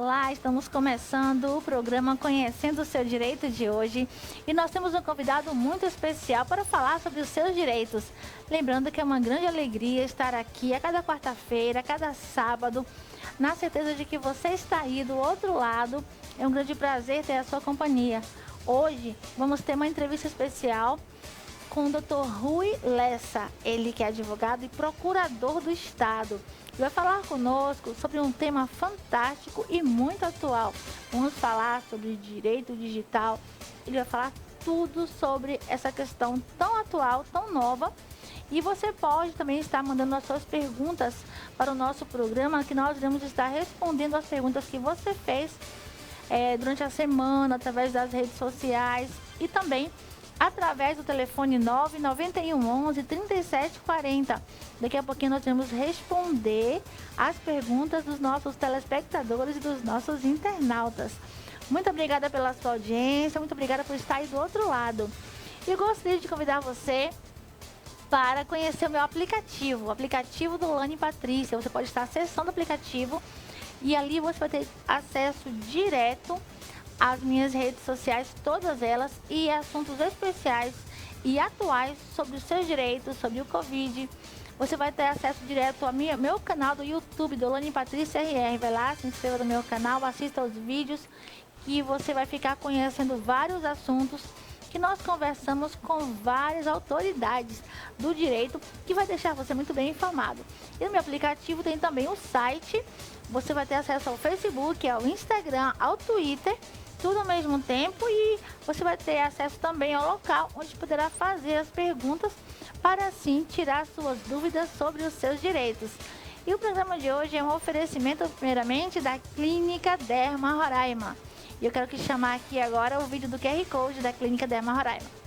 Olá, estamos começando o programa Conhecendo o Seu Direito de hoje e nós temos um convidado muito especial para falar sobre os seus direitos. Lembrando que é uma grande alegria estar aqui a cada quarta-feira, a cada sábado, na certeza de que você está aí do outro lado. É um grande prazer ter a sua companhia. Hoje vamos ter uma entrevista especial com o Dr. Rui Lessa, ele que é advogado e procurador do Estado. Vai falar conosco sobre um tema fantástico e muito atual. Vamos falar sobre direito digital. Ele vai falar tudo sobre essa questão tão atual, tão nova. E você pode também estar mandando as suas perguntas para o nosso programa, que nós iremos estar respondendo as perguntas que você fez durante a semana, através das redes sociais e também através do telefone 991 11 3740. Daqui a pouquinho nós vamos responder as perguntas dos nossos telespectadores e dos nossos internautas. Muito obrigada pela sua audiência, muito obrigada por estar aí do outro lado. E gostaria de convidar você para conhecer o meu aplicativo, o aplicativo do Lani Patrícia. Você pode estar acessando o aplicativo e ali você vai ter acesso direto as minhas redes sociais, todas elas, e assuntos especiais e atuais sobre os seus direitos, sobre o Covid. Você vai ter acesso direto ao meu canal do YouTube, do Lani Patrícia RR. Vai lá, se inscreva no meu canal, assista aos vídeos, que você vai ficar conhecendo vários assuntos que nós conversamos com várias autoridades do direito, que vai deixar você muito bem informado. E no meu aplicativo tem também o site, você vai ter acesso ao Facebook, ao Instagram, ao Twitter, tudo ao mesmo tempo, e você vai ter acesso também ao local onde poderá fazer as perguntas para assim tirar suas dúvidas sobre os seus direitos. E o programa de hoje é um oferecimento primeiramente da Clínica Derma Roraima. E eu quero que chamar aqui agora o vídeo do QR Code da Clínica Derma Roraima.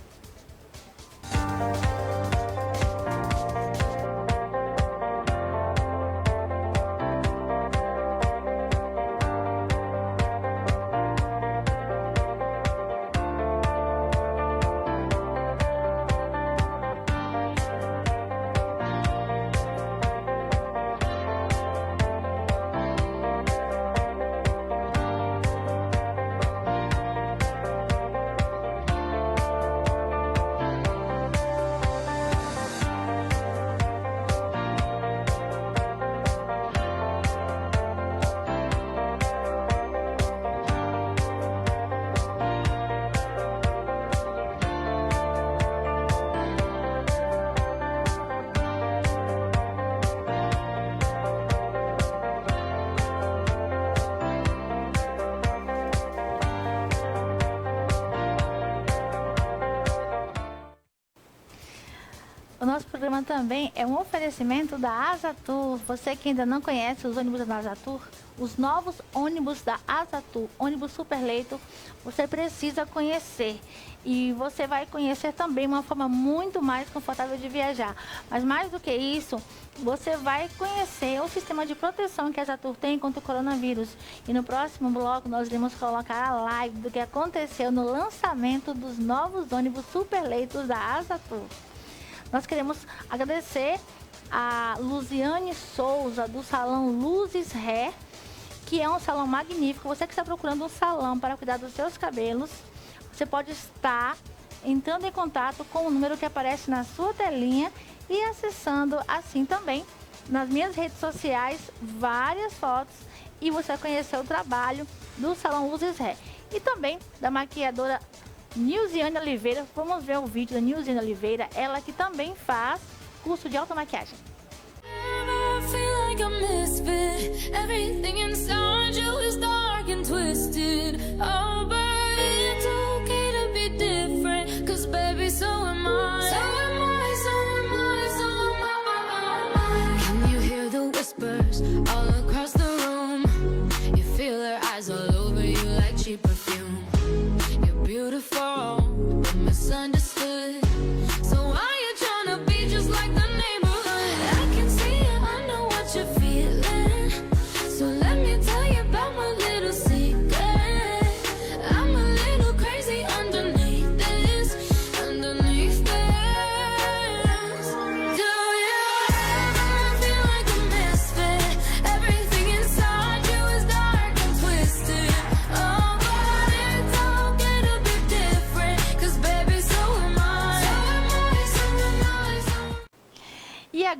O nosso programa também é um oferecimento da Azatur. Você que ainda não conhece os ônibus da Azatur, os novos ônibus da Azatur, ônibus Superleito, você precisa conhecer. E você vai conhecer também uma forma muito mais confortável de viajar. Mas mais do que isso, você vai conhecer o sistema de proteção que a Azatur tem contra o coronavírus. E no próximo bloco nós iremos colocar a live do que aconteceu no lançamento dos novos ônibus Superleitos da Azatur. Nós queremos agradecer a Luziane Souza, do Salão Luzes Hair, que é um salão magnífico. Você que está procurando um salão para cuidar dos seus cabelos, você pode estar entrando em contato com o número que aparece na sua telinha e acessando assim também nas minhas redes sociais várias fotos, e você vai conhecer o trabalho do Salão Luzes Hair e também da maquiadora Nilziane Oliveira. Vamos ver o vídeo da Nilziane Oliveira, ela que também faz curso de automaquiagem. Beautiful, but misunderstood. So why you tryna be just like the neighborhood? I can see it, I know what you're feeling. So let me tell you about my little secret. I'm a little crazy underneath this, underneath this. Do you ever feel like a misfit? Everything inside you is dark and twisted.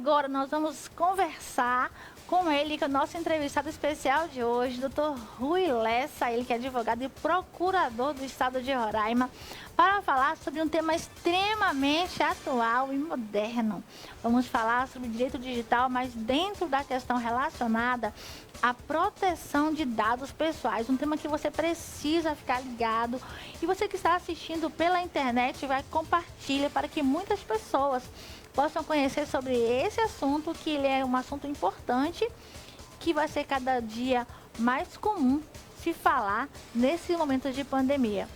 agora nós vamos conversar com ele, que é o nosso entrevistado especial de hoje, Dr. Rui Lessa, ele que é advogado e procurador do estado de Roraima, para falar sobre um tema extremamente atual e moderno. Vamos falar sobre direito digital, mas dentro da questão relacionada à proteção de dados pessoais, um tema que você precisa ficar ligado. E você que está assistindo pela internet, vai compartilhar para que muitas pessoas possam conhecer sobre esse assunto, que ele é um assunto importante, que vai ser cada dia mais comum se falar nesse momento de pandemia.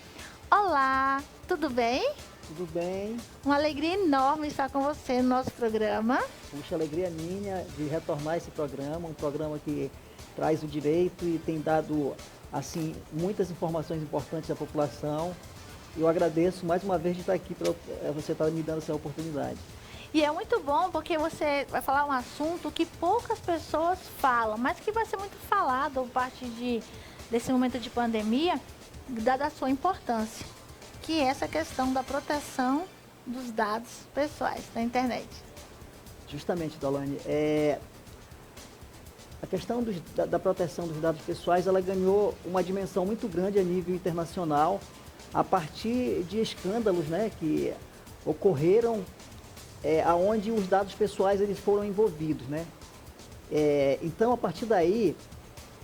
Olá, tudo bem? Tudo bem. Uma alegria enorme estar com você no nosso programa. Puxa, alegria minha de retornar esse programa, um programa que traz o direito e tem dado, assim, muitas informações importantes à população. Eu agradeço mais uma vez de estar aqui, para você estar me dando essa oportunidade. E é muito bom porque você vai falar um assunto que poucas pessoas falam, mas que vai ser muito falado a partir desse momento de pandemia, dada a sua importância, que é essa questão da proteção dos dados pessoais na internet. Justamente, Dalane, a questão da proteção dos dados pessoais, ela ganhou uma dimensão muito grande a nível internacional, a partir de escândalos, né, que ocorreram aonde os dados pessoais eles foram envolvidos, né? Então, a partir daí,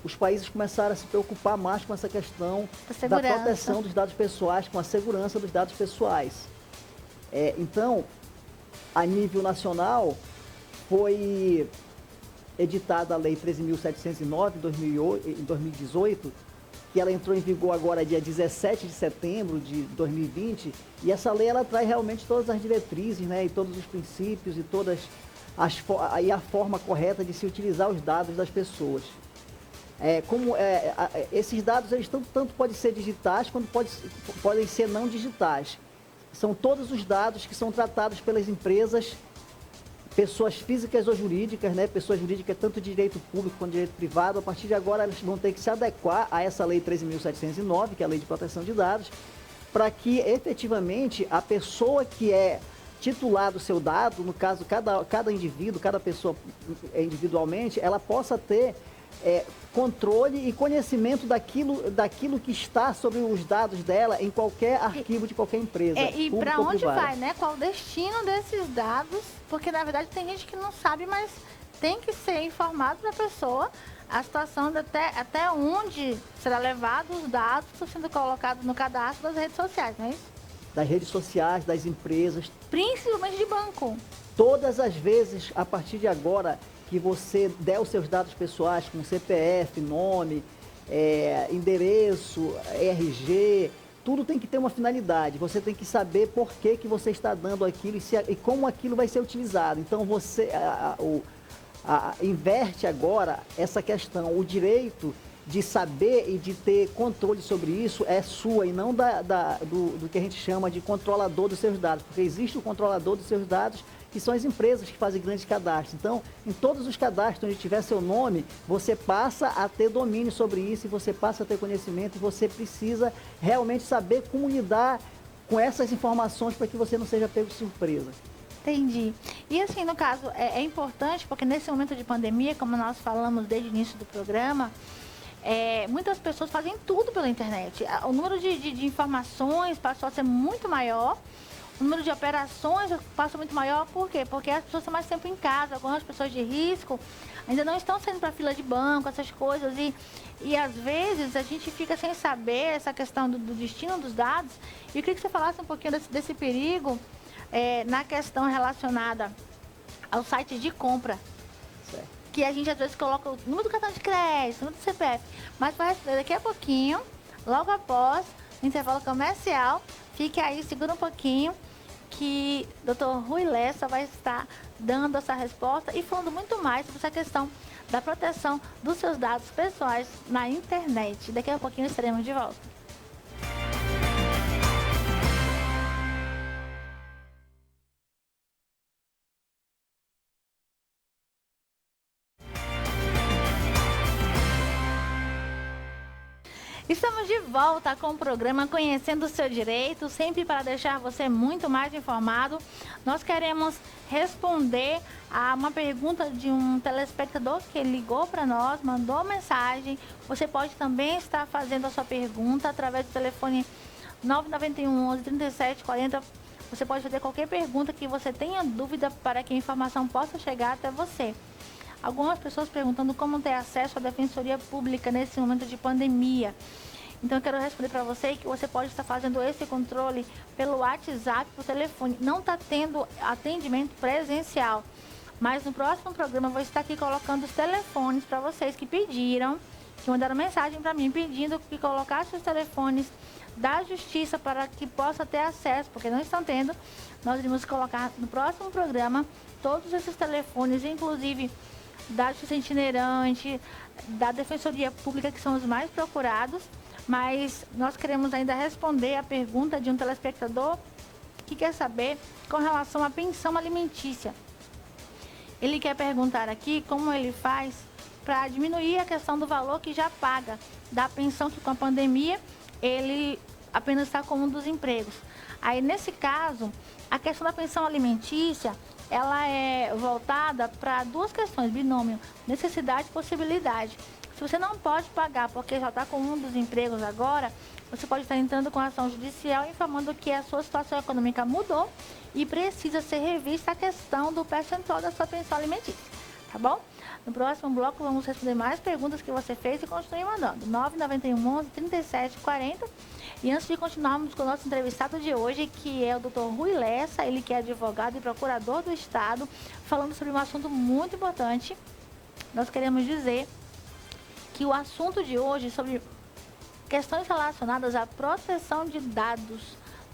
os países começaram a se preocupar mais com essa questão da proteção dos dados pessoais, com a segurança dos dados pessoais. Então, a nível nacional, foi editada a Lei 13.709, em 2018, que ela entrou em vigor agora dia 17 de setembro de 2020, e essa lei ela traz realmente todas as diretrizes, né, e todos os princípios e todas a forma correta de se utilizar os dados das pessoas. Esses dados eles tanto podem ser digitais quanto podem ser não digitais. São todos os dados que são tratados pelas empresas, pessoas físicas ou jurídicas, né? Pessoas jurídicas tanto de direito público quanto de direito privado. A partir de agora elas vão ter que se adequar a essa lei 13.709, que é a lei de proteção de dados, para que efetivamente a pessoa que é titular do seu dado, no caso cada indivíduo, cada pessoa individualmente, ela possa ter controle e conhecimento daquilo que está sobre os dados dela em qualquer arquivo de qualquer empresa. E para onde vai, né? Qual o destino desses dados? Porque, na verdade, tem gente que não sabe, mas tem que ser informado para a pessoa a situação de até onde será levado os dados que estão sendo colocados no cadastro das redes sociais, não é isso? Das redes sociais, das empresas. Principalmente de banco. Todas as vezes, a partir de agora, que você der os seus dados pessoais, como CPF, nome, endereço, RG, tudo tem que ter uma finalidade. Você tem que saber por que você está dando aquilo e como aquilo vai ser utilizado. Então, você inverte agora essa questão. O direito de saber e de ter controle sobre isso é sua e não do que a gente chama de controlador dos seus dados. Porque existe o controlador dos seus dados, que são as empresas que fazem grandes cadastros. Então, em todos os cadastros onde tiver seu nome, você passa a ter domínio sobre isso, e você passa a ter conhecimento, e você precisa realmente saber como lidar com essas informações para que você não seja pego de surpresa. Entendi. E assim, no caso, é importante, porque nesse momento de pandemia, como nós falamos desde o início do programa, muitas pessoas fazem tudo pela internet. O número de informações passou a ser muito maior. O número de operações passa muito maior, por quê? Porque as pessoas estão mais tempo em casa, algumas pessoas de risco ainda não estão saindo para fila de banco, essas coisas, e às vezes a gente fica sem saber essa questão do destino dos dados. E eu queria que você falasse um pouquinho desse perigo na questão relacionada ao site de compra. Certo. Que a gente às vezes coloca o número do cartão de crédito, o número do CPF, mas vai responder daqui a pouquinho, logo após o intervalo comercial. Fique aí, segura um pouquinho, que o Dr. Rui Lessa vai estar dando essa resposta e falando muito mais sobre essa questão da proteção dos seus dados pessoais na internet. Daqui a pouquinho estaremos de volta. Estamos de volta com o programa Conhecendo o Seu Direito, sempre para deixar você muito mais informado. Nós queremos responder a uma pergunta de um telespectador que ligou para nós, mandou mensagem. Você pode também estar fazendo a sua pergunta através do telefone 991 11 37 40. Você pode fazer qualquer pergunta que você tenha dúvida para que a informação possa chegar até você. Algumas pessoas perguntando como ter acesso à Defensoria Pública nesse momento de pandemia. Então, eu quero responder para você que você pode estar fazendo esse controle pelo WhatsApp, por telefone. Não está tendo atendimento presencial. Mas no próximo programa eu vou estar aqui colocando os telefones para vocês que pediram, que mandaram mensagem para mim pedindo que colocasse os telefones da Justiça para que possa ter acesso, porque não estão tendo. Nós iremos colocar no próximo programa todos esses telefones, inclusive da Justiça Itinerante, da Defensoria Pública, que são os mais procurados. Mas nós queremos ainda responder a pergunta de um telespectador que quer saber com relação à pensão alimentícia. Ele quer perguntar aqui como ele faz para diminuir a questão do valor que já paga da pensão, que com a pandemia ele apenas está com um dos empregos. Aí, nesse caso, a questão da pensão alimentícia, ela é voltada para duas questões, binômio, necessidade e possibilidade. Se você não pode pagar porque já está com um dos empregos agora, você pode estar entrando com ação judicial informando que a sua situação econômica mudou e precisa ser revista a questão do percentual da sua pensão alimentícia, tá bom? No próximo bloco vamos responder mais perguntas que você fez e continue mandando. 991 11 37 40. E antes de continuarmos com o nosso entrevistado de hoje, que é o Dr. Rui Lessa, ele que é advogado e procurador do Estado, falando sobre um assunto muito importante, nós queremos dizer que o assunto de hoje é sobre questões relacionadas à proteção de dados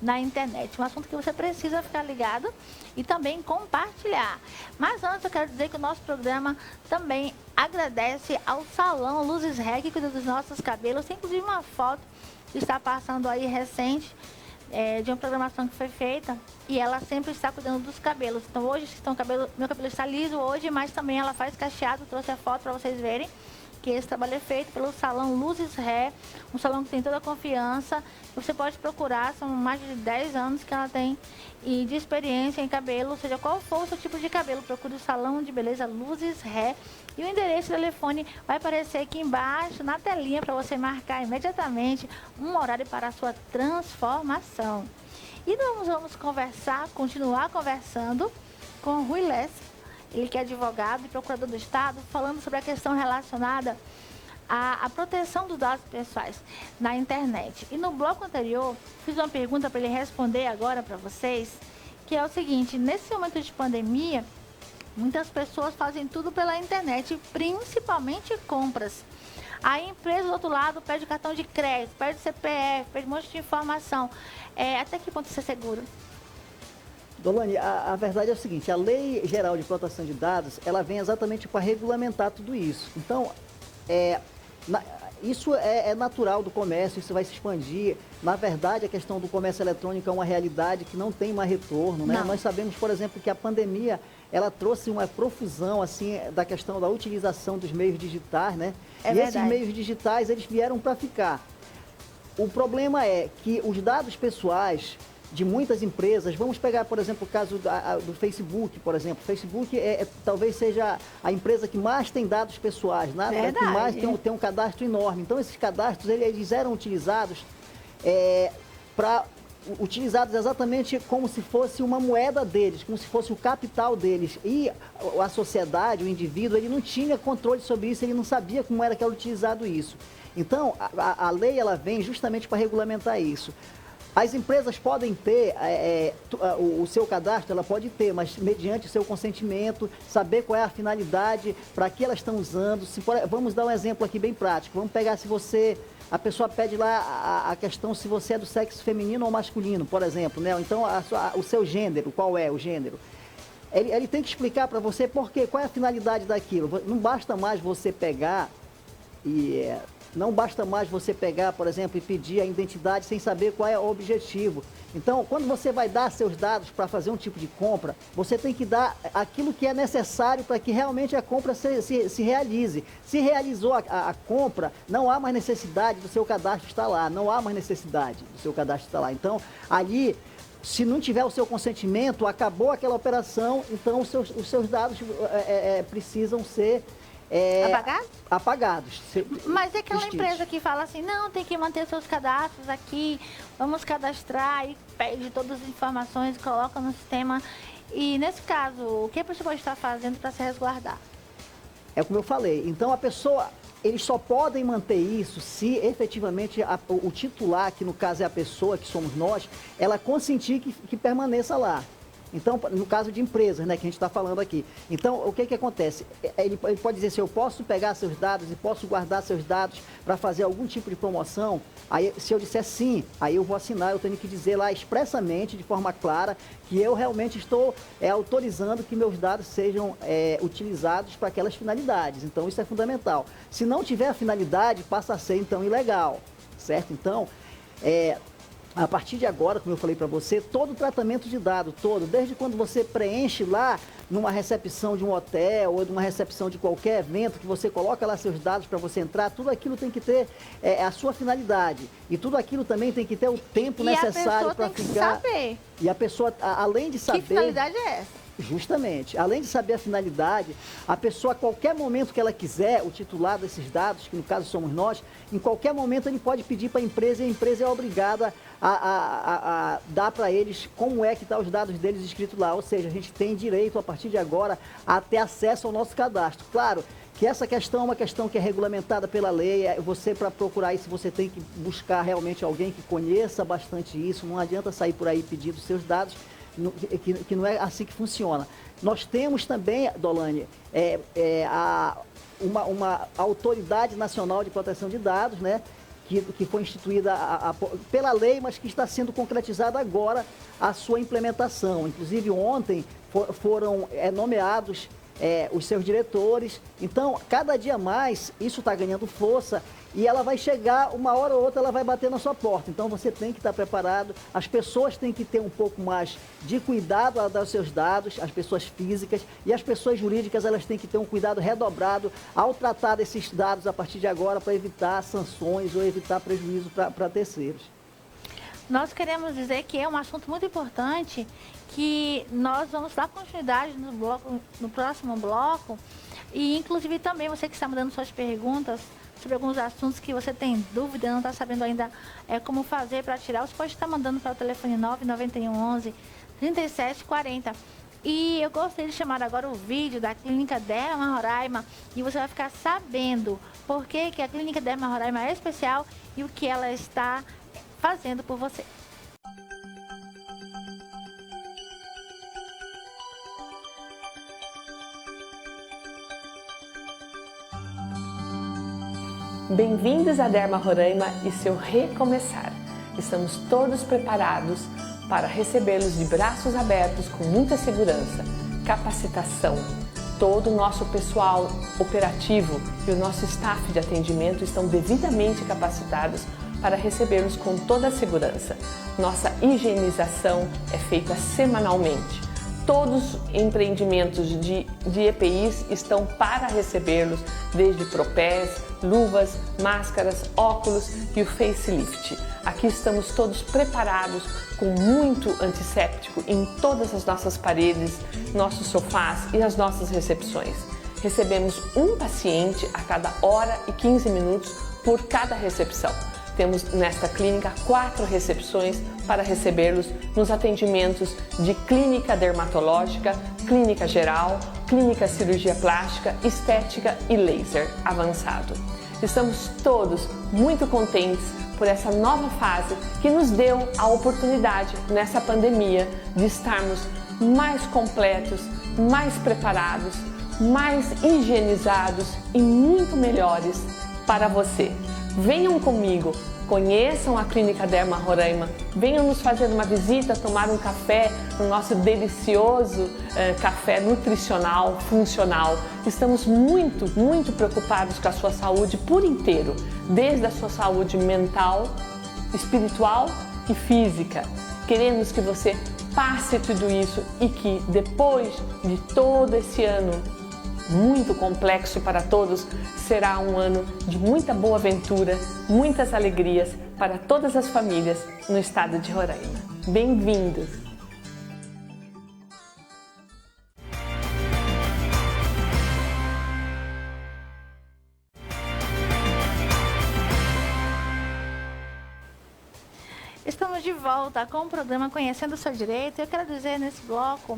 na internet. Um assunto que você precisa ficar ligado e também compartilhar. Mas antes eu quero dizer que o nosso programa também agradece ao Salão Luzes Reg, que cuida dos nossos cabelos. Tem inclusive uma foto que está passando aí recente, de uma programação que foi feita, e ela sempre está cuidando dos cabelos. Então hoje meu cabelo está liso hoje, mas também ela faz cacheado. Trouxe a foto para vocês verem que esse trabalho é feito pelo Salão Luzes Ré, um salão que tem toda a confiança. Você pode procurar, são mais de 10 anos que ela tem e de experiência em cabelo, seja qual for o seu tipo de cabelo, procure o Salão de Beleza Luzes Ré. E o endereço do telefone vai aparecer aqui embaixo na telinha para você marcar imediatamente um horário para a sua transformação. E nós vamos continuar conversando com o Rui Lessa, ele que é advogado e procurador do Estado, falando sobre a questão relacionada à proteção dos dados pessoais na internet. E no bloco anterior, fiz uma pergunta para ele responder agora para vocês, que é o seguinte: nesse momento de pandemia, muitas pessoas fazem tudo pela internet, principalmente compras. A empresa do outro lado pede cartão de crédito, pede CPF, pede um monte de informação. Até que ponto isso é seguro? Dolane, a verdade é o seguinte: a Lei Geral de Proteção de Dados, ela vem exatamente para regulamentar tudo isso. Então, isso é natural do comércio, isso vai se expandir. Na verdade, a questão do comércio eletrônico é uma realidade que não tem mais retorno, né? Nós sabemos, por exemplo, que a pandemia, ela trouxe uma profusão, assim, da questão da utilização dos meios digitais, né? Esses meios digitais, eles vieram para ficar. O problema é que os dados pessoais de muitas empresas, vamos pegar, por exemplo, o caso do Facebook, por exemplo. O Facebook talvez seja a empresa que mais tem dados pessoais, né? Que mais tem um cadastro enorme. Então, esses cadastros, eles eram utilizados utilizados exatamente como se fosse uma moeda deles, como se fosse o capital deles. E a sociedade, o indivíduo, ele não tinha controle sobre isso, ele não sabia como era que era utilizado isso. Então, a lei, ela vem justamente para regulamentar isso. As empresas podem ter o seu cadastro, ela pode ter, mas mediante o seu consentimento, saber qual é a finalidade, para que elas estão usando. Vamos dar um exemplo aqui bem prático. Vamos pegar a pessoa pede lá a questão se você é do sexo feminino ou masculino, por exemplo, né? Então, o seu gênero, qual é o gênero? Ele tem que explicar para você por quê, qual é a finalidade daquilo. Não basta mais você pegar e não basta mais você pegar, por exemplo, e pedir a identidade sem saber qual é o objetivo. Então, quando você vai dar seus dados para fazer um tipo de compra, você tem que dar aquilo que é necessário para que realmente a compra se realize. Se realizou a compra, não há mais necessidade do seu cadastro estar lá, não há mais necessidade do seu cadastro estar lá. Então, ali, se não tiver o seu consentimento, acabou aquela operação, então os seus dados precisam ser apagados. Mas é aquela empresa que fala assim, não, tem que manter seus cadastros aqui, vamos cadastrar e pede todas as informações, coloca no sistema. E nesse caso, o que a pessoa está fazendo para se resguardar? É como eu falei, então eles só podem manter isso se efetivamente o titular, que no caso é a pessoa, que somos nós, ela consentir que permaneça lá. Então, no caso de empresas, né, que a gente está falando aqui. Então, o que acontece? Ele pode dizer assim, eu posso pegar seus dados e posso guardar seus dados para fazer algum tipo de promoção? Aí, se eu disser sim, aí eu vou assinar, eu tenho que dizer lá expressamente, de forma clara, que eu realmente estou autorizando que meus dados sejam utilizados para aquelas finalidades. Então, isso é fundamental. Se não tiver a finalidade, passa a ser, então, ilegal, certo? Então, a partir de agora, como eu falei para você, todo o tratamento de dado, desde quando você preenche lá numa recepção de um hotel ou de uma recepção de qualquer evento, que você coloca lá seus dados para você entrar, tudo aquilo tem que ter a sua finalidade. E tudo aquilo também tem que ter o tempo necessário para ficar... Saber. E a pessoa, além de saber... Que finalidade é essa? Justamente. Além de saber a finalidade, a pessoa, a qualquer momento que ela quiser, o titular desses dados, que no caso somos nós, em qualquer momento ele pode pedir para a empresa e a empresa é obrigada a dar para eles como é que estão os dados deles escritos lá. Ou seja, a gente tem direito, a partir de agora, a ter acesso ao nosso cadastro. Claro que essa questão é uma questão que é regulamentada pela lei. Você, para procurar isso, você tem que buscar realmente alguém que conheça bastante isso. Não adianta sair por aí pedindo seus dados, que não é assim que funciona. Nós temos também, Dolane, uma Autoridade Nacional de Proteção de Dados, né, que foi instituída pela lei, mas que está sendo concretizada agora a sua implementação. Inclusive, ontem foram nomeados os seus diretores. Então, cada dia mais, isso está ganhando força e ela vai chegar, uma hora ou outra, ela vai bater na sua porta. Então, você tem que estar preparado. As pessoas têm que ter um pouco mais de cuidado ao dar os seus dados, as pessoas físicas, e as pessoas jurídicas, elas têm que ter um cuidado redobrado ao tratar desses dados a partir de agora, para evitar sanções ou evitar prejuízo para terceiros. Nós queremos dizer que é um assunto muito importante, que nós vamos dar continuidade no próximo bloco, e inclusive também você que está mandando suas perguntas sobre alguns assuntos que você tem dúvida, não está sabendo ainda como fazer para tirar, você pode estar mandando para o telefone 991 11 3740. E eu gostaria de chamar agora o vídeo da Clínica Derma Roraima, e você vai ficar sabendo por que a Clínica Derma Roraima é especial e o que ela está fazendo por você. Bem-vindos à Derma Roraima e seu recomeçar. Estamos todos preparados para recebê-los de braços abertos com muita segurança, capacitação. Todo o nosso pessoal operativo e o nosso staff de atendimento estão devidamente capacitados para recebê-los com toda a segurança. Nossa higienização é feita semanalmente. Todos os empreendimentos de EPIs estão para recebê-los, desde propés, luvas, máscaras, óculos e o facelift. Aqui estamos todos preparados com muito antisséptico em todas as nossas paredes, nossos sofás e as nossas recepções. Recebemos um paciente a cada hora e 15 minutos por cada recepção. Temos nesta clínica 4 recepções para recebê-los nos atendimentos de clínica dermatológica, clínica geral, clínica cirurgia plástica, estética e laser avançado. Estamos todos muito contentes por essa nova fase que nos deu a oportunidade nessa pandemia de estarmos mais completos, mais preparados, mais higienizados e muito melhores para você. Venham comigo Conheçam a Clínica Derma Roraima, venham nos fazer uma visita, tomar um café no nosso delicioso café nutricional, funcional. Estamos muito preocupados com a sua saúde por inteiro, desde a sua saúde mental, espiritual e física. Queremos que você passe tudo isso e que depois de todo esse ano muito complexo para todos, será um ano de muita boa aventura, muitas alegrias para todas as famílias no estado de Roraima. Bem-vindos! Estamos de volta com o programa Conhecendo o Seu Direito. Eu quero dizer nesse bloco,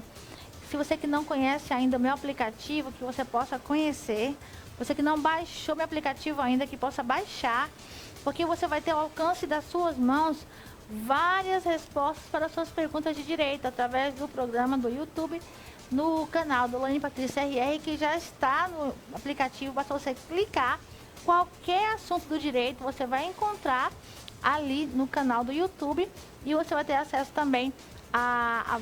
se você que não conhece ainda o meu aplicativo, que você possa conhecer. Você que não baixou meu aplicativo ainda, que possa baixar, porque você vai ter ao alcance das suas mãos várias respostas para as suas perguntas de direito, através do programa do YouTube, no canal do Lani Patrícia RR, que já está no aplicativo. Basta você clicar, qualquer assunto do direito você vai encontrar ali no canal do YouTube, e você vai ter acesso também a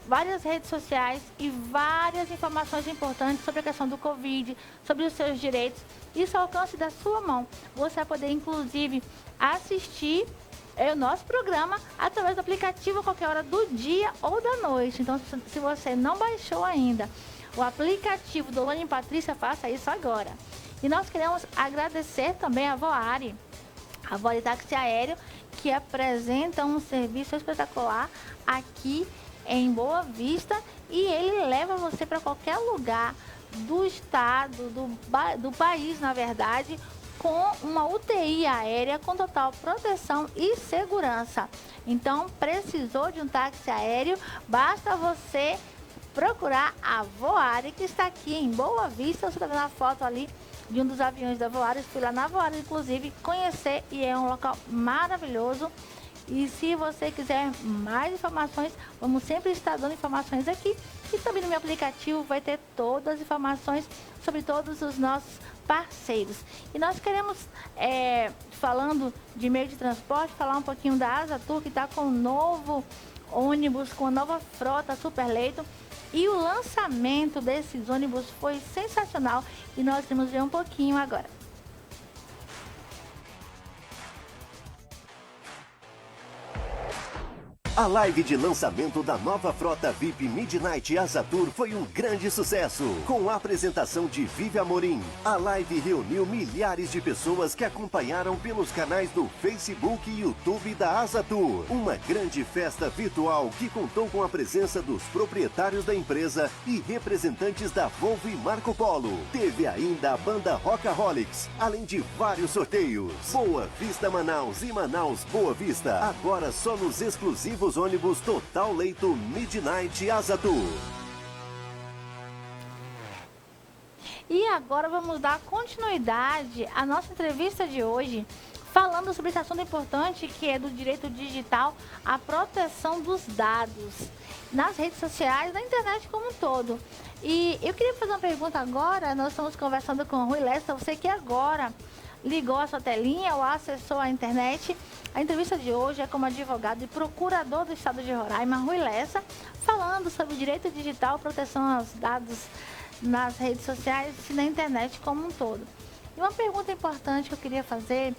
várias redes sociais e várias informações importantes sobre a questão do Covid, sobre os seus direitos. Isso ao alcance da sua mão. Você vai poder, inclusive, assistir o nosso programa através do aplicativo a qualquer hora do dia ou da noite. Então, se você não baixou ainda o aplicativo do Lani Patrícia, faça isso agora. E nós queremos agradecer também a Voari, a Voari Táxi Aéreo, que apresenta um serviço espetacular aqui em Boa Vista, e ele leva você para qualquer lugar do estado, do país, na verdade, com uma UTI aérea com total proteção e segurança. Então, precisou de um táxi aéreo? Basta você procurar a Voari, que está aqui em Boa Vista. Você está vendo a foto ali de um dos aviões da Voari. Fui lá na Voari, inclusive, conhecer, e é um local maravilhoso. E se você quiser mais informações, vamos sempre estar dando informações aqui. E também no meu aplicativo vai ter todas as informações sobre todos os nossos parceiros. E nós queremos, falando de meio de transporte, falar um pouquinho da Azatur, que está com um novo ônibus, com a nova frota Superleito. E o lançamento desses ônibus foi sensacional, e nós vamos ver um pouquinho agora. A live de lançamento da nova frota VIP Midnight Azatur foi um grande sucesso. Com a apresentação de Vivi Amorim, a live reuniu milhares de pessoas que acompanharam pelos canais do Facebook e YouTube da Azatur. Uma grande festa virtual que contou com a presença dos proprietários da empresa e representantes da Volvo e Marco Polo. Teve ainda a banda Rockaholics, além de vários sorteios. Boa Vista Manaus e Manaus Boa Vista, agora só nos exclusivos ônibus Total Leito Midnight Azatur. E agora vamos dar continuidade à nossa entrevista de hoje, falando sobre esse assunto importante, que é do direito digital, a proteção dos dados nas redes sociais, na internet como um todo. E eu queria fazer uma pergunta agora. Nós estamos conversando com o Rui Lessa, você que agora ligou a sua telinha ou acessou a internet. A entrevista de hoje é como advogado e procurador do estado de Roraima, Rui Lessa, falando sobre direito digital, proteção aos dados nas redes sociais e na internet como um todo. E uma pergunta importante que eu queria fazer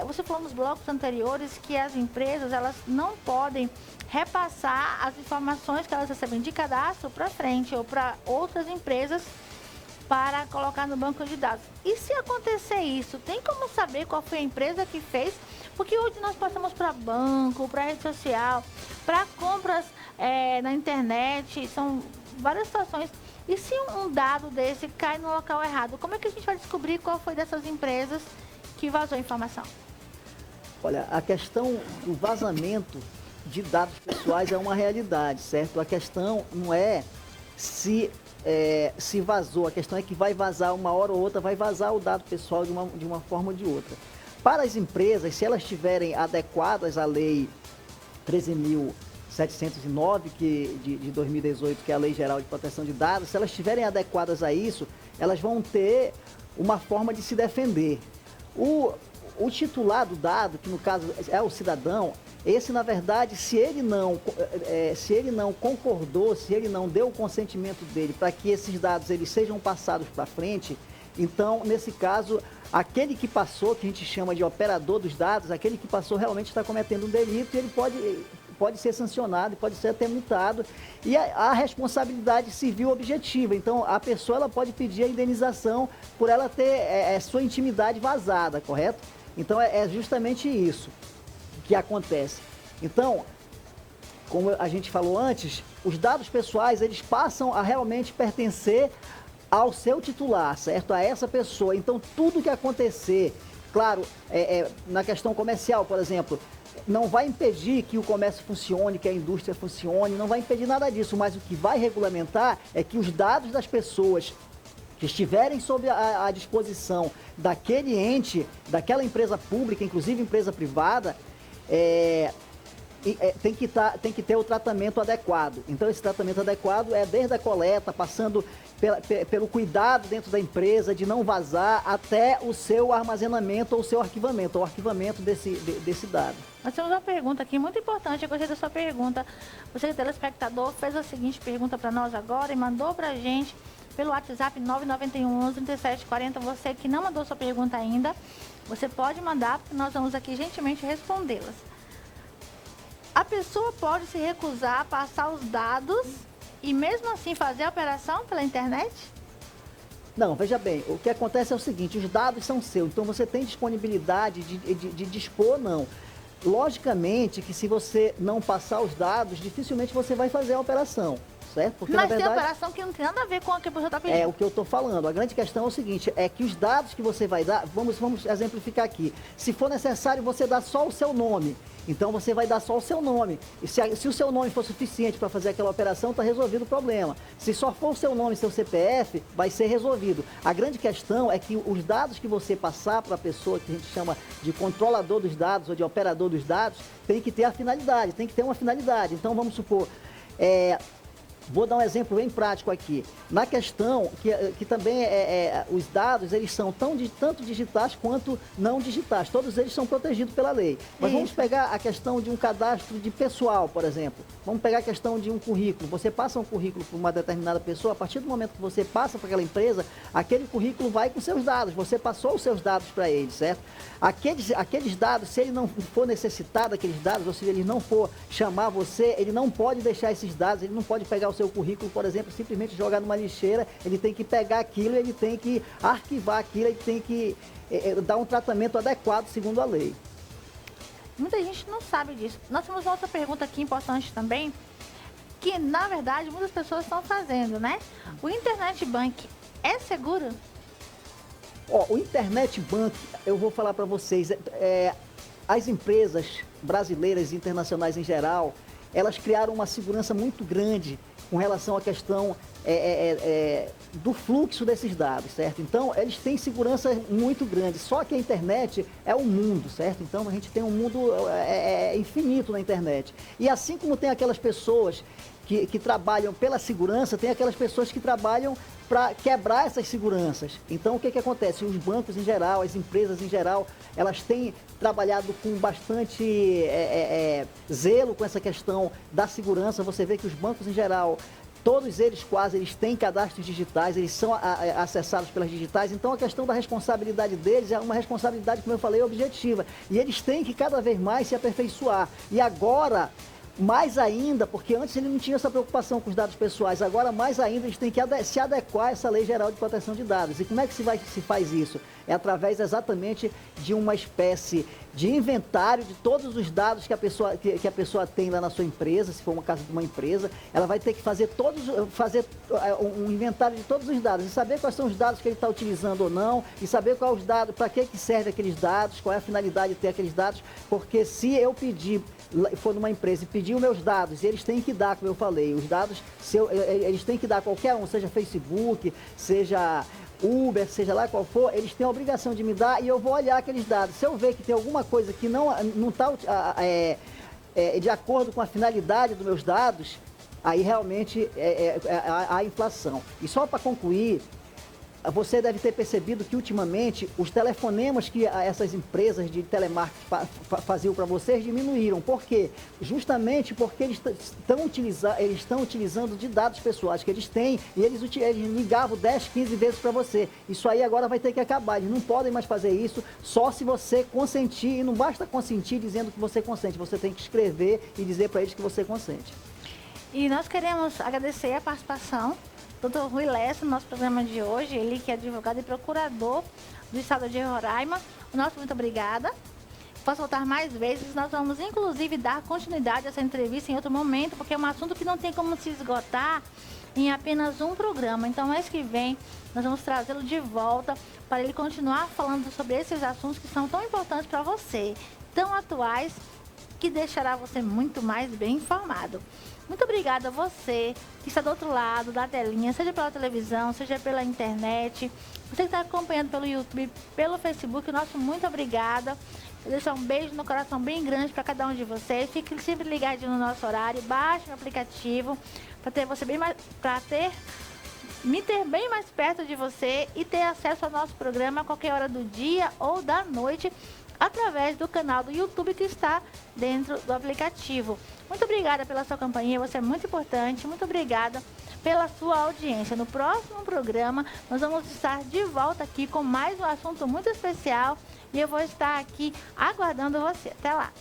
você falou nos blocos anteriores que as empresas, elas não podem repassar as informações que elas recebem de cadastro para frente ou para outras empresas para colocar no banco de dados. E se acontecer isso, tem como saber qual foi a empresa que fez? Porque hoje nós passamos para banco, para rede social, para compras na internet, são várias situações. E se um dado desse cai no local errado, como é que a gente vai descobrir qual foi dessas empresas que vazou a informação? Olha, a questão do vazamento de dados pessoais é uma realidade, certo? A questão não é se vazou, a questão é que vai vazar uma hora ou outra, vai vazar o dado pessoal de uma forma ou de outra. Para as empresas, se elas estiverem adequadas à lei 13.709 de 2018, que é a Lei Geral de Proteção de Dados, se elas estiverem adequadas a isso, elas vão ter uma forma de se defender. o titular do dado, que no caso é o cidadão, esse, na verdade, se ele não concordou, se ele não deu o consentimento dele para que esses dados eles sejam passados para frente, então, nesse caso, aquele que passou, que a gente chama de operador dos dados, aquele que passou realmente está cometendo um delito e ele pode ser sancionado, pode ser até multado. E a responsabilidade civil objetiva. Então, a pessoa ela pode pedir a indenização por ela ter sua intimidade vazada, correto? Então, é justamente isso que acontece. Então, como a gente falou antes, os dados pessoais, eles passam a realmente pertencer ao seu titular, certo? A essa pessoa. Então, tudo que acontecer, claro, na questão comercial, por exemplo, não vai impedir que o comércio funcione, que a indústria funcione, não vai impedir nada disso, mas o que vai regulamentar é que os dados das pessoas que estiverem sob a disposição daquele ente, daquela empresa pública, inclusive empresa privada, tem que ter o tratamento adequado. Então, esse tratamento adequado é desde a coleta, passando pelo cuidado dentro da empresa, de não vazar, até o seu armazenamento ou o seu arquivamento, ou arquivamento desse dado. Nós temos uma pergunta aqui muito importante, eu gostei da sua pergunta. Você, telespectador, fez a seguinte pergunta para nós agora e mandou para a gente pelo WhatsApp 991-11-3740. Você que não mandou sua pergunta ainda, você pode mandar, porque nós vamos aqui gentilmente respondê-las. A pessoa pode se recusar a passar os dados e mesmo assim fazer a operação pela internet? Não, veja bem, o que acontece é o seguinte, os dados são seus, então você tem disponibilidade de dispor, não. Logicamente que se você não passar os dados, dificilmente você vai fazer a operação, certo? Porque, mas na verdade, tem operação que não tem nada a ver com o que a pessoa está pedindo. É o que eu estou falando. A grande questão é o seguinte, é que os dados que você vai dar, vamos exemplificar aqui. Se for necessário você dar só o seu nome, então você vai dar só o seu nome. E se o seu nome for suficiente para fazer aquela operação, está resolvido o problema. Se só for o seu nome e seu CPF, vai ser resolvido. A grande questão é que os dados que você passar para a pessoa que a gente chama de controlador dos dados ou de operador dos dados, tem que ter a finalidade, tem que ter uma finalidade. Então vamos supor, vou dar um exemplo bem prático aqui. Na questão que também os dados, eles são tanto digitais quanto não digitais. Todos eles são protegidos pela lei. Mas vamos pegar a questão de um cadastro de pessoal, por exemplo. Vamos pegar a questão de um currículo. Você passa um currículo para uma determinada pessoa, a partir do momento que você passa para aquela empresa, aquele currículo vai com seus dados. Você passou os seus dados para ele, certo? Aqueles dados, se ele não for necessitado daqueles dados, ou se ele não for chamar você, ele não pode deixar esses dados, ele não pode pegar o seu currículo, por exemplo, simplesmente jogar numa lixeira, ele tem que pegar aquilo, ele tem que arquivar aquilo, ele tem que dar um tratamento adequado segundo a lei. Muita gente não sabe disso. Nós temos uma outra pergunta aqui importante também, que na verdade muitas pessoas estão fazendo, né? O Internet Bank é seguro? O Internet Bank, eu vou falar para vocês, as empresas brasileiras e internacionais em geral, elas criaram uma segurança muito grande com relação à questão do fluxo desses dados, certo? Então, eles têm segurança muito grande, só que a internet é um mundo, certo? Então, a gente tem um mundo infinito na internet. E assim como tem aquelas pessoas que trabalham pela segurança, tem aquelas pessoas que trabalham para quebrar essas seguranças. Então, o que acontece? Os bancos em geral, as empresas em geral, elas têm trabalhado com bastante zelo com essa questão da segurança. Você vê que os bancos em geral, todos eles quase, eles têm cadastros digitais, eles são acessados pelas digitais. Então, a questão da responsabilidade deles é uma responsabilidade, como eu falei, objetiva. E eles têm que cada vez mais se aperfeiçoar. E agora, mais ainda, porque antes ele não tinha essa preocupação com os dados pessoais, agora mais ainda eles têm que se adequar a essa Lei Geral de Proteção de Dados. E como é que se faz isso? É através exatamente de uma espécie de inventário de todos os dados que a pessoa tem lá na sua empresa, se for uma casa de uma empresa, ela vai ter que fazer um inventário de todos os dados e saber quais são os dados que ele está utilizando ou não, e saber qual os dados, para que serve aqueles dados, qual é a finalidade de ter aqueles dados, porque se eu for numa empresa e pedir os meus dados, e eles têm que dar, como eu falei, os dados, eles têm que dar qualquer um, seja Facebook, seja Uber, seja lá qual for, eles têm a obrigação de me dar e eu vou olhar aqueles dados. Se eu ver que tem alguma coisa que não está de acordo com a finalidade dos meus dados, aí realmente há inflação. E só para concluir, você deve ter percebido que ultimamente os telefonemas que essas empresas de telemarketing faziam para vocês diminuíram. Por quê? Justamente porque eles estão utilizando de dados pessoais que eles têm e eles ligavam 10, 15 vezes para você. Isso aí agora vai ter que acabar. Eles não podem mais fazer isso só se você consentir. E não basta consentir dizendo que você consente. Você tem que escrever e dizer para eles que você consente. E nós queremos agradecer a participação do Dr. Rui Lessa no nosso programa de hoje. Ele que é advogado e procurador do estado de Roraima. O nosso muito obrigada. Posso voltar mais vezes. Nós vamos, inclusive, dar continuidade a essa entrevista em outro momento, porque é um assunto que não tem como se esgotar em apenas um programa. Então, mês que vem, nós vamos trazê-lo de volta para ele continuar falando sobre esses assuntos que são tão importantes para você, tão atuais, que deixará você muito mais bem informado. Muito obrigada a você que está do outro lado da telinha, seja pela televisão, seja pela internet, você que está acompanhando pelo YouTube, pelo Facebook, nosso muito obrigada. Eu deixo um beijo no coração bem grande para cada um de vocês. Fique sempre ligadinho no nosso horário, baixe o aplicativo para ter você bem mais, me ter bem mais perto de você e ter acesso ao nosso programa a qualquer hora do dia ou da noite, através do canal do YouTube que está dentro do aplicativo. Muito obrigada pela sua companhia, você é muito importante. Muito obrigada pela sua audiência. No próximo programa, nós vamos estar de volta aqui com mais um assunto muito especial e eu vou estar aqui aguardando você. Até lá!